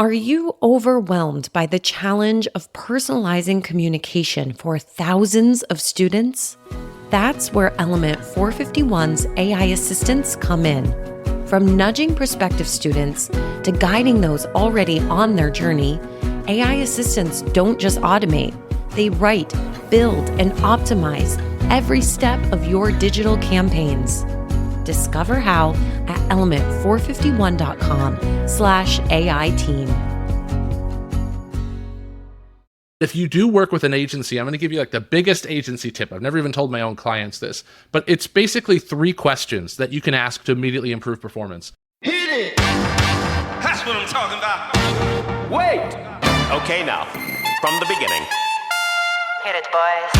Are you overwhelmed by the challenge of personalizing communication for thousands of students? That's where Element 451's AI assistants come in. From nudging prospective students to guiding those already on their journey, AI assistants don't just automate. They write, build, and optimize every step of your digital campaigns. Discover how at element451.com/AI team. If you do work with an agency, I'm going to give you like the biggest agency tip. I've never even told my own clients this, but it's basically 3 questions that you can ask to immediately improve performance. Hit it! That's what I'm talking about. Wait! Okay, now, from the beginning. Hit it, boys.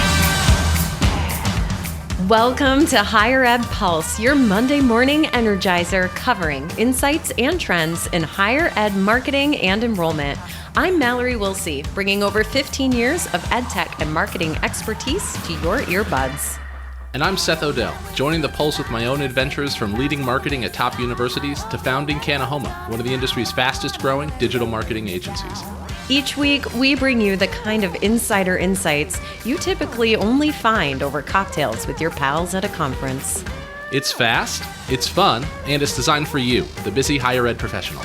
Welcome to Higher Ed Pulse, your Monday morning energizer covering insights and trends in higher ed marketing and enrollment. I'm Mallory Wilsey, bringing over 15 years of edtech and marketing expertise to your earbuds. And I'm Seth Odell, joining the Pulse with my own adventures from leading marketing at top universities to founding Kanahoma, one of the industry's fastest growing digital marketing agencies. Each week, we bring you the kind of insider insights you typically only find over cocktails with your pals at a conference. It's fast, it's fun, and it's designed for you, the busy higher ed professional.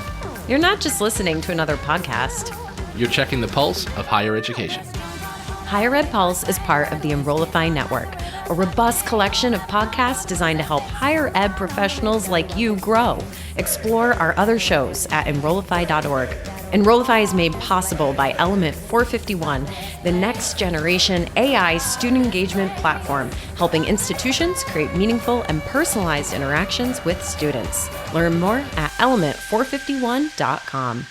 You're not just listening to another podcast. You're checking the pulse of higher education. Higher Ed Pulse is part of the Enrollify Network, a robust collection of podcasts designed to help higher ed professionals like you grow. Explore our other shows at enrollify.org. Enrollify is made possible by Element 451, the next generation AI student engagement platform, helping institutions create meaningful and personalized interactions with students. Learn more at element451.com.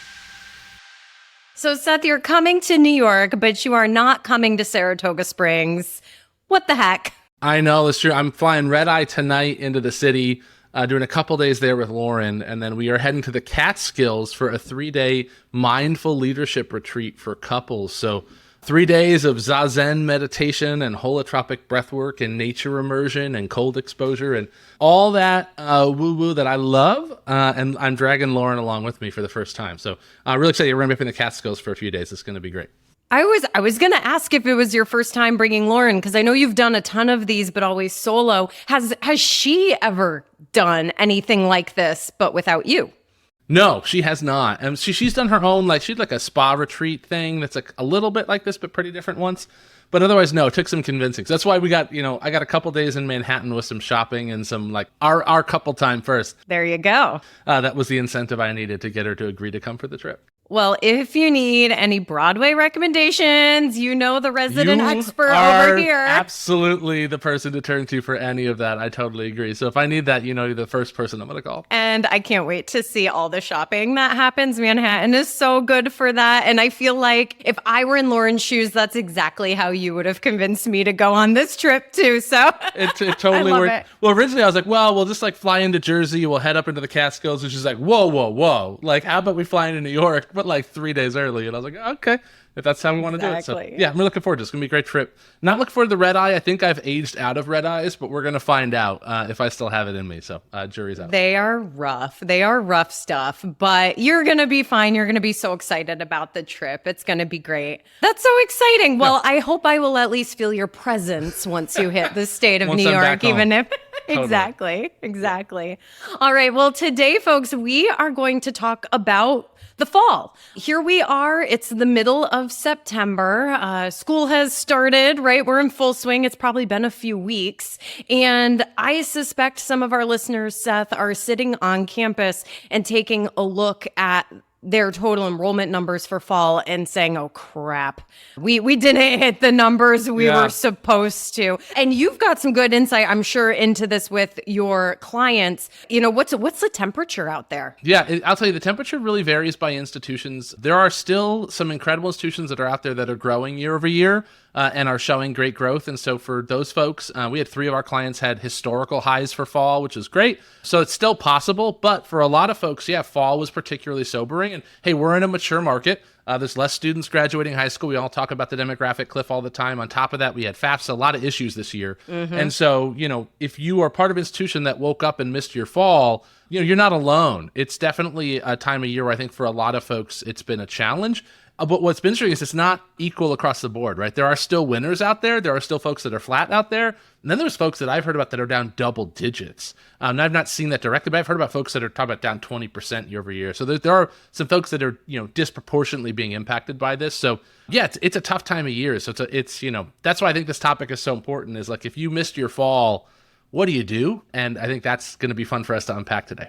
So, Seth, you're coming to New York, but you are not coming to Saratoga Springs. What the heck? I know, it's true. I'm flying red-eye tonight into the city, doing a couple days there with Lauren, and then we are heading to the Catskills for a 3-day mindful leadership retreat for couples. So 3 days of Zazen meditation and holotropic breathwork and nature immersion and cold exposure and all that woo-woo that I love. And I'm dragging Lauren along with me for the first time. So I'm really excited. We're going to be up in the Catskills for a few days. It's going to be great. I was going to ask if it was your first time bringing Lauren, because I know you've done a ton of these, but always solo. Has she ever done anything like this, but without you? No, she has not. And she's done her own, she had like a spa retreat thing that's like a little bit like this, but pretty different once. But otherwise, no, it took some convincing. So that's why we got, I got a couple days in Manhattan with some shopping and some our couple time first. There you go. That was the incentive I needed to get her to agree to come for the trip. Well, if you need any Broadway recommendations, you know the resident expert over here. Absolutely the person to turn to for any of that. I totally agree. So if I need that, you're the first person I'm going to call. And I can't wait to see all the shopping that happens. Manhattan is so good for that. And I feel like if I were in Lauren's shoes, that's exactly how you would have convinced me to go on this trip too. So it totally worked. It. Well, originally I was like, well, we'll just fly into Jersey. We'll head up into the Catskills, which is like, whoa. How about we fly into New York? But 3 days early. And I was like, okay, if that's how we want to do it. So yeah, I'm looking forward to it. It's going to be a great trip. Not looking forward to the red eye. I think I've aged out of red eyes, but we're going to find out if I still have it in me. So jury's out. They are rough. They are rough stuff, but you're going to be fine. You're going to be so excited about the trip. It's going to be great. That's so exciting. Well, I hope I will at least feel your presence once you hit the state of New York, even if... Totally. Exactly. All right. Well, today, folks, we are going to talk about the fall. Here we are. It's the middle of September. School has started, right? We're in full swing. It's probably been a few weeks. And I suspect some of our listeners, Seth, are sitting on campus and taking a look at their total enrollment numbers for fall and saying, oh crap, we didn't hit the numbers we were supposed to. And you've got some good insight, I'm sure, into this with your clients. What's the temperature out there? Yeah, I'll tell you, the temperature really varies by institutions. There are still some incredible institutions that are out there that are growing year over year. and are showing great growth. And so for those folks, we had 3 of our clients had historical highs for fall, which is great. So it's still possible. But for a lot of folks, yeah, fall was particularly sobering. And hey, we're in a mature market. There's less students graduating high school. We all talk about the demographic cliff all the time. On top of that, we had FAFSA, a lot of issues this year. And so, if you are part of an institution that woke up and missed your fall, you're not alone. It's definitely a time of year where I think for a lot of folks, it's been a challenge. But what's been interesting is it's not equal across the board, right? There are still winners out there. There are still folks that are flat out there. And then there's folks that I've heard about that are down double digits. And I've not seen that directly, but I've heard about folks that are talking about down 20% year over year. So there are some folks that are, disproportionately being impacted by this. So yeah, it's a tough time of year. So it's that's why I think this topic is so important is like, if you missed your fall, what do you do? And I think that's going to be fun for us to unpack today.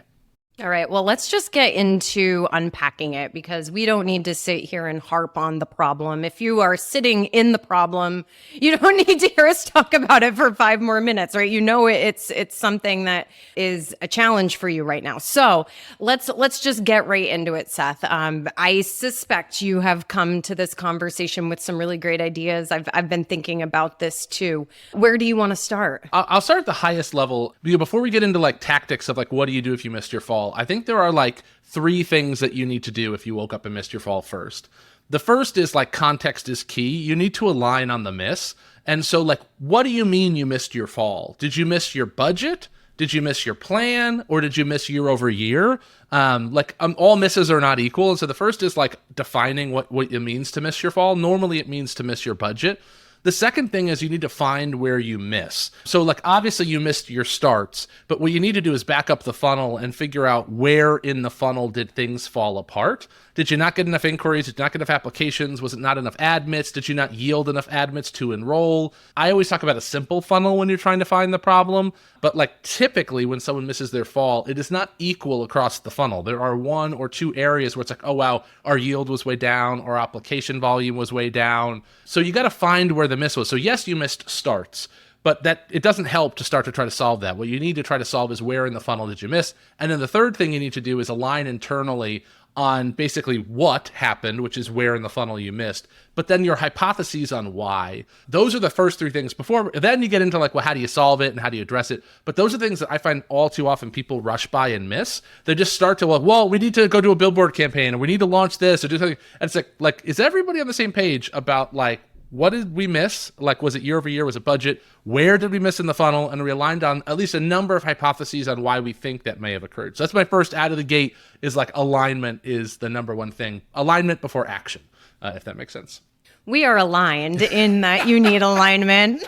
All right. Well, let's just get into unpacking it because we don't need to sit here and harp on the problem. If you are sitting in the problem, you don't need to hear us talk about it for 5 more minutes, right? It's something that is a challenge for you right now. So let's just get right into it, Seth. I suspect you have come to this conversation with some really great ideas. I've been thinking about this too. Where do you want to start? I'll start at the highest level. Before we get into like tactics of like, what do you do if you missed your fall? I think there are like 3 things that you need to do if you woke up and missed your fall first. The first is like context is key. You need to align on the miss. And so like, what do you mean you missed your fall? Did you miss your budget? Did you miss your plan? Or did you miss year over year? All misses are not equal. And so the first is like defining what it means to miss your fall. Normally it means to miss your budget. The second thing is you need to find where you miss. So like obviously you missed your starts, but what you need to do is back up the funnel and figure out where in the funnel did things fall apart. Did you not get enough inquiries? Did you not get enough applications? Was it not enough admits? Did you not yield enough admits to enroll? I always talk about a simple funnel when you're trying to find the problem, but like typically when someone misses their fall, it is not equal across the funnel. There are 1 or 2 areas where it's like, oh wow, our yield was way down, our application volume was way down. So you got to find where the miss was. So yes, you missed starts, but that it doesn't help to start to try to solve that. What you need to try to solve is where in the funnel did you miss? And then the third thing you need to do is align internally on basically what happened, which is where in the funnel you missed, but then your hypotheses on why. Those are the first 3 things before, then you get into like, well, how do you solve it and how do you address it? But those are things that I find all too often people rush by and miss. They just start to, well, we need to go do a billboard campaign or we need to launch this or do something. And it's like, is everybody on the same page about like, what did we miss? Like, was it year over year? Was it budget? Where did we miss in the funnel? And we aligned on at least a number of hypotheses on why we think that may have occurred. So that's my first out of the gate is like alignment is the number 1 thing. Alignment before action, if that makes sense. We are aligned in that you need alignment.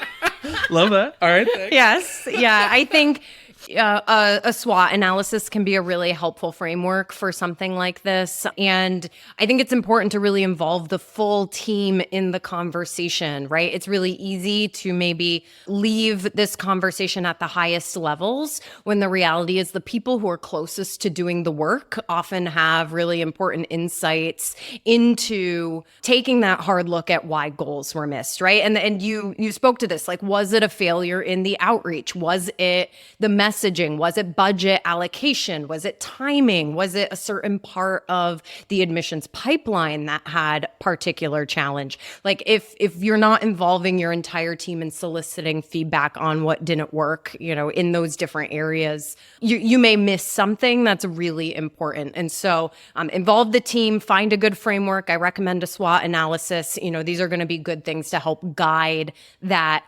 Love that. All right. Thanks. Yes. Yeah. I think a SWOT analysis can be a really helpful framework for something like this. And I think it's important to really involve the full team in the conversation, right? It's really easy to maybe leave this conversation at the highest levels when the reality is the people who are closest to doing the work often have really important insights into taking that hard look at why goals were missed, right? And you spoke to this, like, was it a failure in the outreach? Was it the messaging? Was it budget allocation? Was it timing? Was it a certain part of the admissions pipeline that had particular challenge? Like if you're not involving your entire team in soliciting feedback on what didn't work, in those different areas, you may miss something that's really important. And so involve the team, find a good framework. I recommend a SWOT analysis. These are going to be good things to help guide that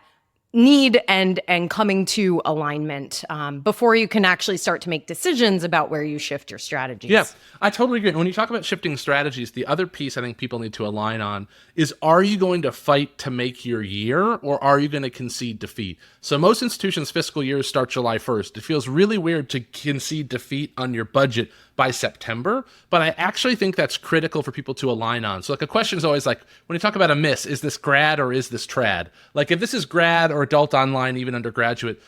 need and coming to alignment before you can actually start to make decisions about where you shift your strategies. Yeah, I totally agree. When you talk about shifting strategies, the other piece I think people need to align on is, are you going to fight to make your year or are you going to concede defeat? So most institutions' fiscal years start July 1st. It feels really weird to concede defeat on your budget by September, but I actually think that's critical for people to align on. So like a question is always like, when you talk about a miss, is this grad or is this trad? Like if this is grad or adult online, even undergraduate,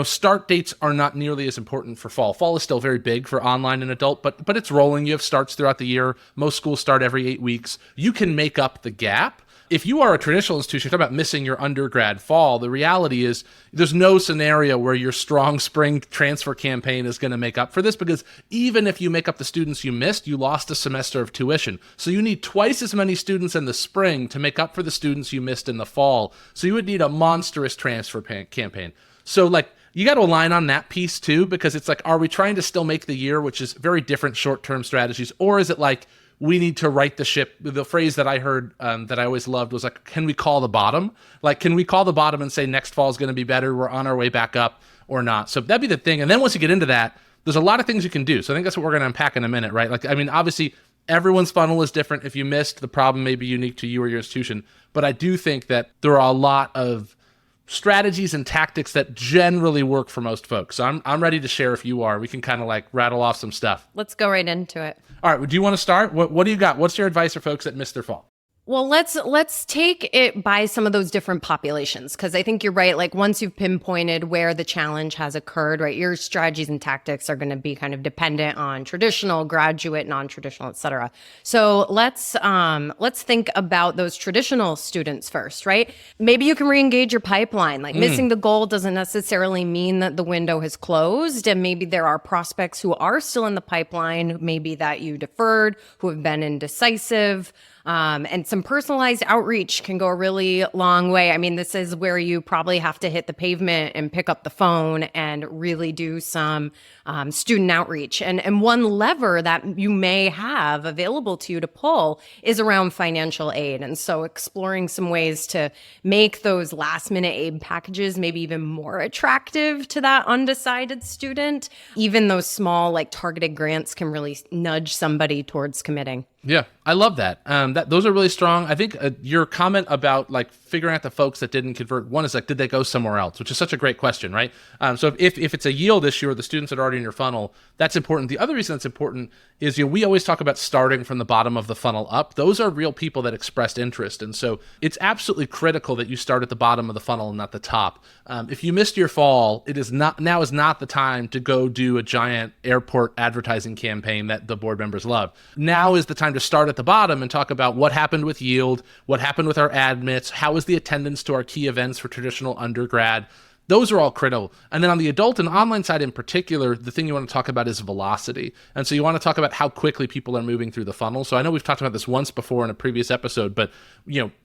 start dates are not nearly as important for fall. Fall is still very big for online and adult, but it's rolling. You have starts throughout the year. Most schools start every 8 weeks. You can make up the gap. If you are a traditional institution, you're talking about missing your undergrad fall, the reality is there's no scenario where your strong spring transfer campaign is going to make up for this, because even if you make up the students you missed, you lost a semester of tuition. So you need twice as many students in the spring to make up for the students you missed in the fall. So you would need a monstrous transfer campaign. So like, you got to align on that piece too, because it's like, are we trying to still make the year, which is very different short-term strategies, or is it like we need to right the ship? The phrase that I heard that I always loved was like, can we call the bottom? Like, can we call the bottom and say next fall is going to be better, we're on our way back up, or not? So that'd be the thing. And then once you get into that, there's a lot of things you can do. So I think that's what we're going to unpack in a minute, right? Like, I mean, obviously everyone's funnel is different. If you missed, the problem may be unique to you or your institution. But I do think that there are a lot of strategies and tactics that generally work for most folks. So I'm ready to share if you are. We can kind of like rattle off some stuff. Let's go right into it. All right. Do you want to start? What do you got? What's your advice for folks that missed their fall? Well, let's take it by some of those different populations, because I think you're right. Like, once you've pinpointed where the challenge has occurred, right, your strategies and tactics are going to be kind of dependent on traditional, graduate, non-traditional, et cetera. So let's think about those traditional students first, right? Maybe you can re-engage your pipeline. Like, missing the goal doesn't necessarily mean that the window has closed, and maybe there are prospects who are still in the pipeline, maybe that you deferred, who have been indecisive. And some personalized outreach can go a really long way. I mean, this is where you probably have to hit the pavement and pick up the phone and really do some student outreach. And one lever that you may have available to you to pull is around financial aid. And so exploring some ways to make those last minute aid packages maybe even more attractive to that undecided student. Even those small, like, targeted grants can really nudge somebody towards committing. Yeah, I love that. Those are really strong. I think your comment about like figuring out the folks that didn't convert, one is like, did they go somewhere else? Which is such a great question, right? So if it's a yield issue or the students that are already in your funnel, that's important. The other reason that's important is, we always talk about starting from the bottom of the funnel up. Those are real people that expressed interest. And so it's absolutely critical that you start at the bottom of the funnel and not the top. If you missed your fall, now is not the time to go do a giant airport advertising campaign that the board members love. Now is the time to start at the bottom and talk about what happened with yield, what happened with our admits, how was the attendance to our key events for traditional undergrad. Those are all critical. And then on the adult and online side in particular, the thing you want to talk about is velocity. And so you want to talk about how quickly people are moving through the funnel. So I know we've talked about this once before in a previous episode, but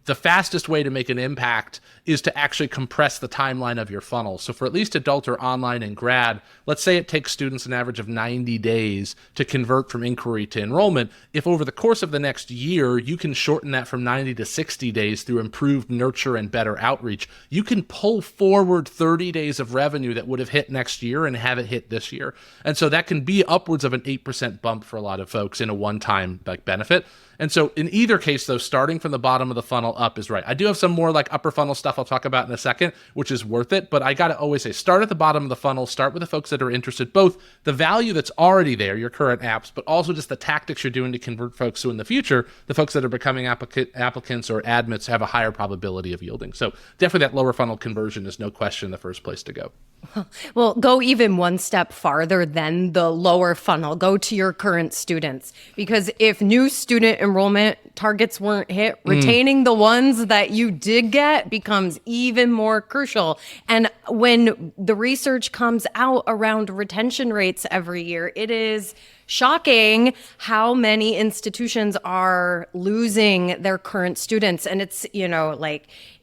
the fastest way to make an impact is to actually compress the timeline of your funnel. So for at least adult or online and grad, let's say it takes students an average of 90 days to convert from inquiry to enrollment. If over the course of the next year, you can shorten that from 90 to 60 days through improved nurture and better outreach, you can pull forward 30 days of revenue that would have hit next year and have it hit this year. And so that can be upwards of an 8% bump for a lot of folks in a one-time benefit. And so in either case, though, starting from the bottom of the funnel up is right. I do have some more like upper funnel stuff I'll talk about in a second, which is worth it. But I got to always say, start at the bottom of the funnel, start with the folks that are interested, both the value that's already there, your current apps, but also just the tactics you're doing to convert folks. So in the future, the folks that are becoming applicants or admits have a higher probability of yielding. So definitely that lower funnel conversion is no question the first place to go. Well, go even one step farther than the lower funnel. Go to your current students, because if new student enrollment targets weren't hit, retaining the ones that you did get becomes even more crucial. And when the research comes out around retention rates every year, it is shocking how many institutions are losing their current students. And it's,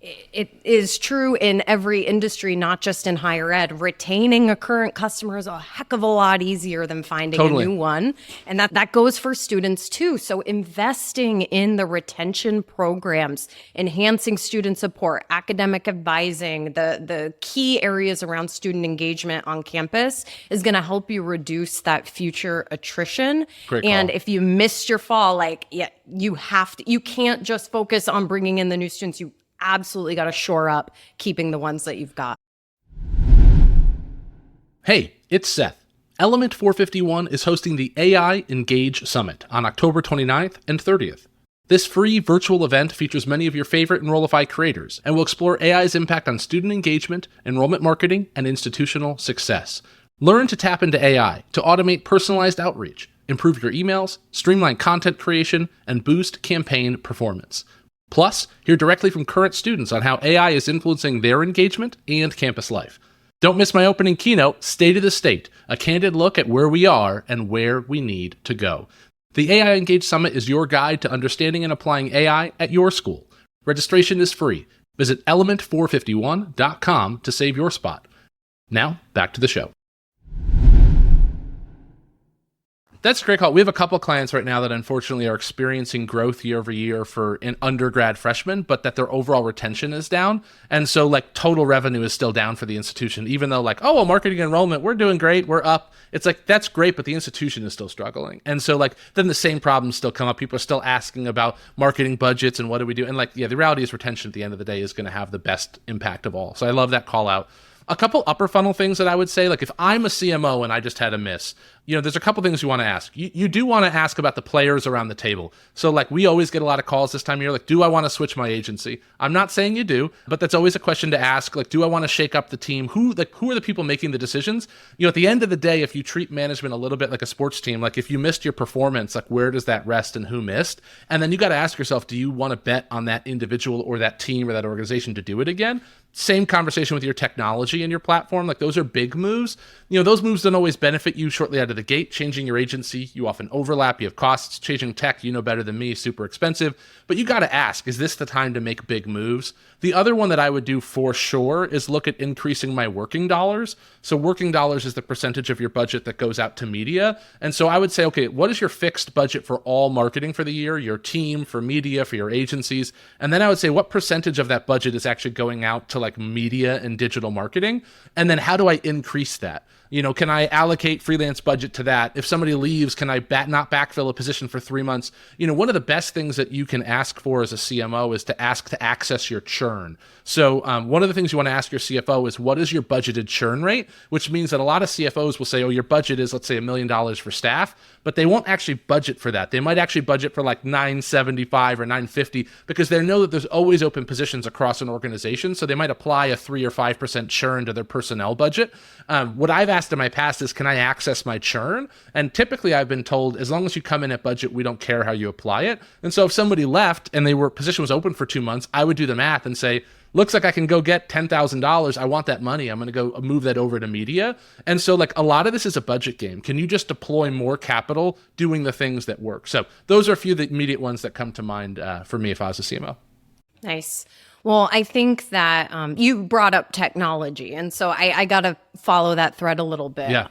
it is true in every industry, not just in higher ed. Retaining a current customer is a heck of a lot easier than finding a new one. And that goes for students too. So investing in the retention programs, enhancing student support, academic advising, the key areas around student engagement on campus is going to help you reduce that future attrition. Great and call. if you missed your fall, you can't just focus on bringing in the new students. You absolutely got to shore up keeping the ones that you've got. Hey, it's Seth. Element 451 is hosting the AI Engage Summit on October 29th and 30th. This free virtual event features many of your favorite Enrollify creators and will explore AI's impact on student engagement, enrollment marketing, and institutional success. Learn to tap into AI to automate personalized outreach, improve your emails, streamline content creation, and boost campaign performance. Plus, hear directly from current students on how AI is influencing their engagement and campus life. Don't miss my opening keynote, State of the State, a candid look at where we are and where we need to go. The AI Engage Summit is your guide to understanding and applying AI at your school. Registration is free. Visit element451.com to save your spot. Now, back to the show. That's a great call. We have a couple clients right now that unfortunately are experiencing growth year over year for an undergrad freshman, but that their overall retention is down. And so like total revenue is still down for the institution, even though like, oh, well, marketing enrollment, we're doing great, we're up. It's like, that's great, but the institution is still struggling. And so like, then the same problems still come up. People are still asking about marketing budgets and what do we do? And like, yeah, the reality is retention at the end of the day is going to have the best impact of all. So I love that call out. A couple upper funnel things that I would say, like if I'm a CMO and I just had a miss, there's a couple things you want to ask. You do want to ask about the players around the table. So like we always get a lot of calls this time of year, like, do I want to switch my agency? I'm not saying you do, but that's always a question to ask. Like, do I want to shake up the team? Who are the people making the decisions? At the end of the day, if you treat management a little bit like a sports team, like if you missed your performance, like where does that rest and who missed? And then you got to ask yourself, do you want to bet on that individual or that team or that organization to do it again? Same conversation with your technology and your platform. Like those are big moves. Those moves don't always benefit you shortly out of the gate. Changing your agency, you often overlap, you have costs. Changing tech, you know better than me, super expensive. But you got to ask, is this the time to make big moves? The other one that I would do for sure is look at increasing my working dollars. So working dollars is the percentage of your budget that goes out to media. And so I would say, okay, what is your fixed budget for all marketing for the year, your team, for media, for your agencies? And then I would say, what percentage of that budget is actually going out to like media and digital marketing? And then how do I increase that? Can I allocate freelance budget to that? If somebody leaves, can I not backfill a position for 3 months? One of the best things that you can ask for as a CMO is to ask to access your churn. So one of the things you want to ask your CFO is, what is your budgeted churn rate? Which means that a lot of CFOs will say, oh, your budget is, let's say, $1 million for staff, but they won't actually budget for that. They might actually budget for like 975 or 950 because they know that there's always open positions across an organization. So they might apply a 3 or 5% churn to their personnel budget. What I've asked in my past is, can I access my churn? And typically I've been told, as long as you come in at budget, we don't care how you apply it. And so if somebody left and position was open for 2 months, I would do the math and say, looks like I can go get $10,000. I want that money. I'm going to go move that over to media. And so like a lot of this is a budget game. Can you just deploy more capital doing the things that work? So those are a few of the immediate ones that come to mind for me if I was a CMO. Nice. Well, I think that you brought up technology. And so I got to follow that thread a little bit. Yeah.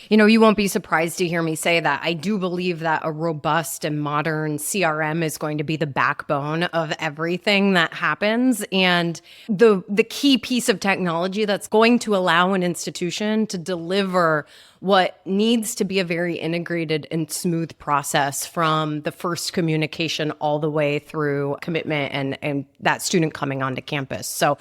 You won't be surprised to hear me say that. I do believe that a robust and modern CRM is going to be the backbone of everything that happens. And the key piece of technology that's going to allow an institution to deliver what needs to be a very integrated and smooth process from the first communication all the way through commitment and that student coming onto campus. So,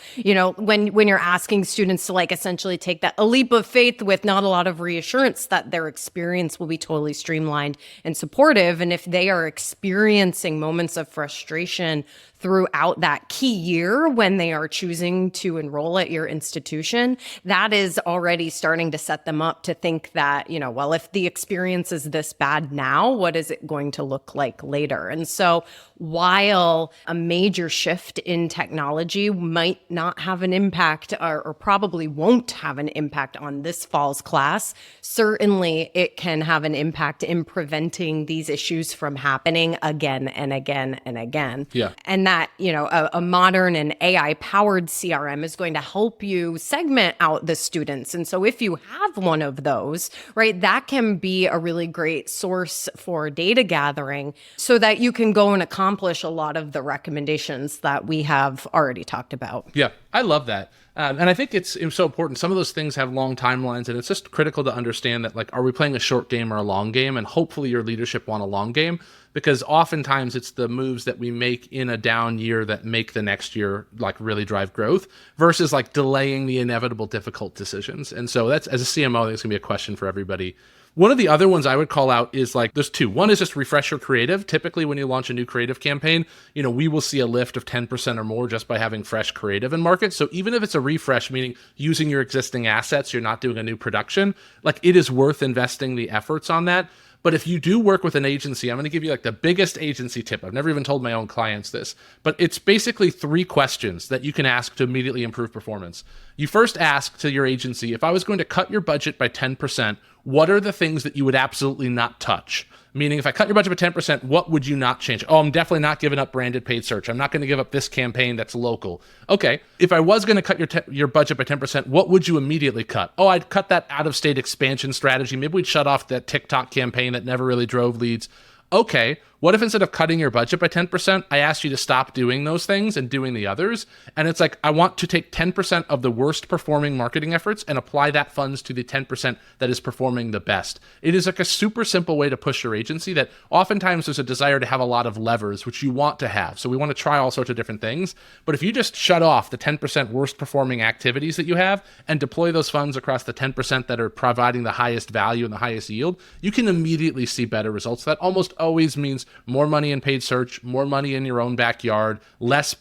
when you're asking students to like essentially take a leap of faith with not a lot of reassurance that their experience will be totally streamlined and supportive, and if they are experiencing moments of frustration throughout that key year when they are choosing to enroll at your institution, that is already starting to set them up to think that, well, if the experience is this bad now, what is it going to look like later? And so while a major shift in technology might not have an impact or probably won't have an impact on this fall's class, certainly it can have an impact in preventing these issues from happening again and again and again. Yeah. And that, a modern and AI powered CRM is going to help you segment out the students. And so if you have one of those, right, that can be a really great source for data gathering so that you can go and accomplish a lot of the recommendations that we have already talked about. Yeah, I love that. And I think it's so important. Some of those things have long timelines, and it's just critical to understand that, like, are we playing a short game or a long game? And hopefully your leadership want a long game, because oftentimes it's the moves that we make in a down year that make the next year like really drive growth versus like delaying the inevitable difficult decisions. And so that's, as a CMO, I think it's gonna be a question for everybody. One of the other ones I would call out is like, there's two. One is just refresh your creative. Typically when you launch a new creative campaign, we will see a lift of 10% or more just by having fresh creative in market. So even if it's a refresh, meaning using your existing assets, you're not doing a new production, like it is worth investing the efforts on that. But if you do work with an agency, I'm going to give you like the biggest agency tip. I've never even told my own clients this, but it's basically 3 questions that you can ask to immediately improve performance. You first ask to your agency, if I was going to cut your budget by 10%, what are the things that you would absolutely not touch? Meaning, if I cut your budget by 10%, what would you not change? Oh, I'm definitely not giving up branded paid search. I'm not going to give up this campaign that's local. Okay, if I was going to cut your budget by 10%, what would you immediately cut? Oh, I'd cut that out-of-state expansion strategy. Maybe we'd shut off that TikTok campaign that never really drove leads. Okay, what if instead of cutting your budget by 10%, I asked you to stop doing those things and doing the others? And it's like, I want to take 10% of the worst performing marketing efforts and apply that funds to the 10% that is performing the best. It is like a super simple way to push your agency that oftentimes there's a desire to have a lot of levers, which you want to have. So we want to try all sorts of different things. But if you just shut off the 10% worst performing activities that you have and deploy those funds across the 10% that are providing the highest value and the highest yield, you can immediately see better results. That almost always means more money in paid search, more money in your own backyard, less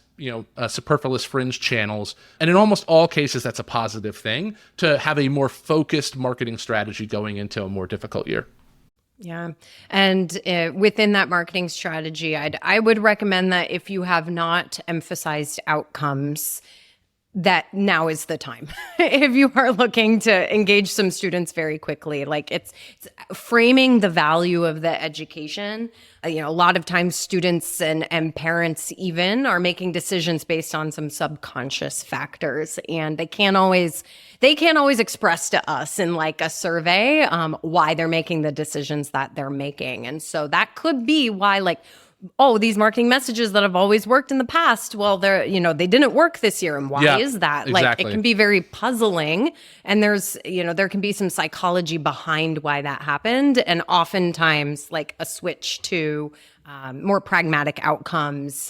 superfluous fringe channels. And in almost all cases, that's a positive thing to have a more focused marketing strategy going into a more difficult year. Yeah. And within that marketing strategy, I would recommend that if you have not emphasized outcomes, that now is the time. If you are looking to engage some students very quickly, like it's framing the value of the education. A lot of times students and parents even are making decisions based on some subconscious factors, and they can't always express to us in like a survey why they're making the decisions that they're making. And so that could be why, like, oh, these marketing messages that have always worked in the past, well, they didn't work this year. And why is that? Exactly. Like, it can be very puzzling. And there can be some psychology behind why that happened. And oftentimes, like, a switch to more pragmatic outcomes,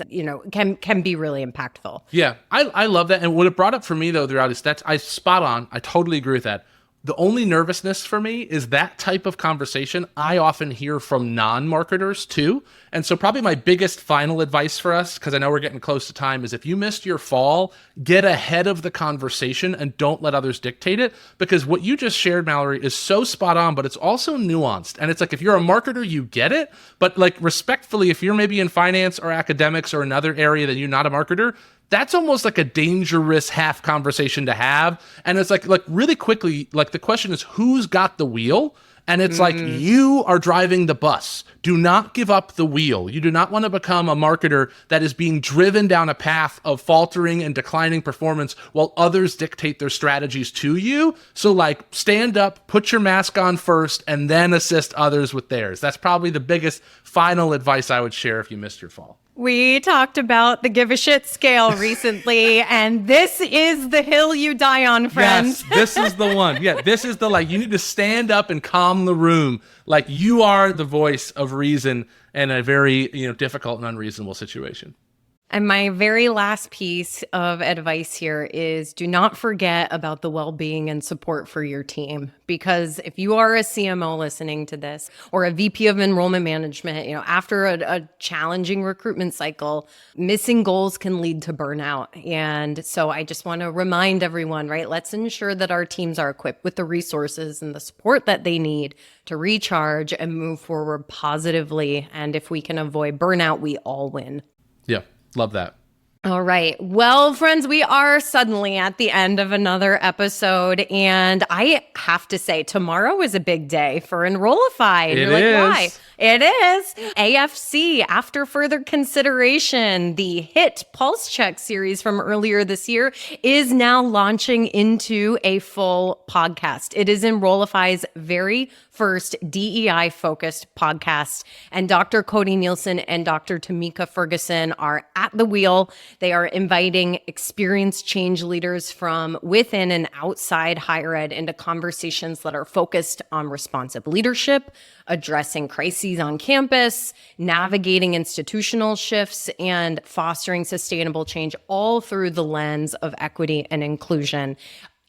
can be really impactful. Yeah, I love that. And what it brought up for me, though, throughout is I spot on. I totally agree with that. The only nervousness for me is that type of conversation I often hear from non-marketers too. And so probably my biggest final advice for us, because I know we're getting close to time, is if you missed your fall, get ahead of the conversation and don't let others dictate it. Because what you just shared, Mallory, is so spot on, but it's also nuanced. And it's like, if you're a marketer, you get it. But like, respectfully, if you're maybe in finance or academics or another area that you're not a marketer, that's almost like a dangerous half conversation to have. And it's like really quickly, like the question is, who's got the wheel? And it's like, you are driving the bus. Do not give up the wheel. You do not want to become a marketer that is being driven down a path of faltering and declining performance while others dictate their strategies to you. So like, stand up, put your mask on first, and then assist others with theirs. That's probably the biggest final advice I would share if you missed your fall. We talked about the give a shit scale recently, and this is the hill you die on, friends. Yes, this is the one. Yeah, this is the, you need to stand up and calm the room. Like, you are the voice of reason in a very, difficult and unreasonable situation. And my very last piece of advice here is do not forget about the well-being and support for your team. Because if you are a CMO listening to this, or a VP of enrollment management, after a challenging recruitment cycle, missing goals can lead to burnout. And so I just want to remind everyone, right? Let's ensure that our teams are equipped with the resources and the support that they need to recharge and move forward positively. And if we can avoid burnout, we all win. Yeah. Love that. All right. Well, friends, we are suddenly at the end of another episode. And I have to say, tomorrow is a big day for Enrollify. It You're like, is. why? It is. AFC, after further consideration, the hit Pulse Check series from earlier this year is now launching into a full podcast. It is Enrollify's very first DEI-focused podcast. And Dr. Cody Nielsen and Dr. Tamika Ferguson are at the wheel. They are inviting experienced change leaders from within and outside higher ed into conversations that are focused on responsive leadership, addressing crises on campus, navigating institutional shifts, and fostering sustainable change, all through the lens of equity and inclusion.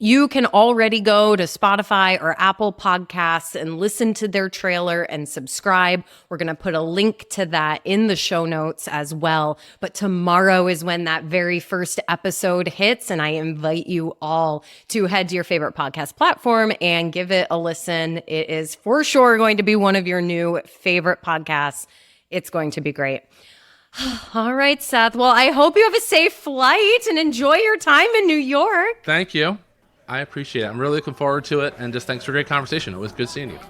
You can already go to Spotify or Apple Podcasts and listen to their trailer and subscribe. We're going to put a link to that in the show notes as well. But tomorrow is when that very first episode hits, and I invite you all to head to your favorite podcast platform and give it a listen. It is for sure going to be one of your new favorite podcasts. It's going to be great. All right, Seth. Well, I hope you have a safe flight and enjoy your time in New York. Thank you. I appreciate it. I'm really looking forward to it. And just thanks for a great conversation. It was good seeing you.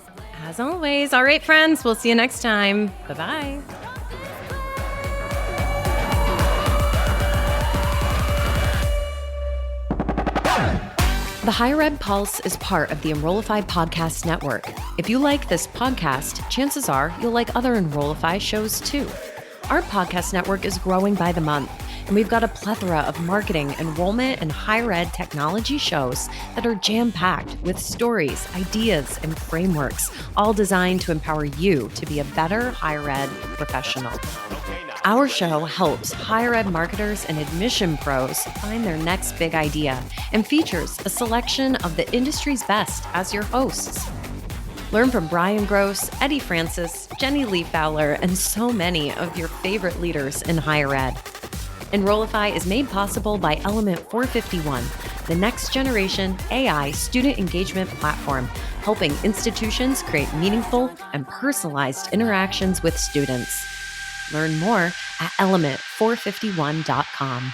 As always. All right, friends. We'll see you next time. Bye-bye. The Higher Ed Pulse is part of the Enrollify Podcast Network. If you like this podcast, chances are you'll like other Enrollify shows too. Our podcast network is growing by the month, and we've got a plethora of marketing, enrollment, and higher ed technology shows that are jam-packed with stories, ideas, and frameworks, all designed to empower you to be a better higher ed professional. Our show helps higher ed marketers and admission pros find their next big idea and features a selection of the industry's best as your hosts. Learn from Brian Gross, Eddie Francis, Jenny Lee Fowler, and so many of your favorite leaders in higher ed. Enrollify is made possible by Element 451, the next generation AI student engagement platform, helping institutions create meaningful and personalized interactions with students. Learn more at element451.com.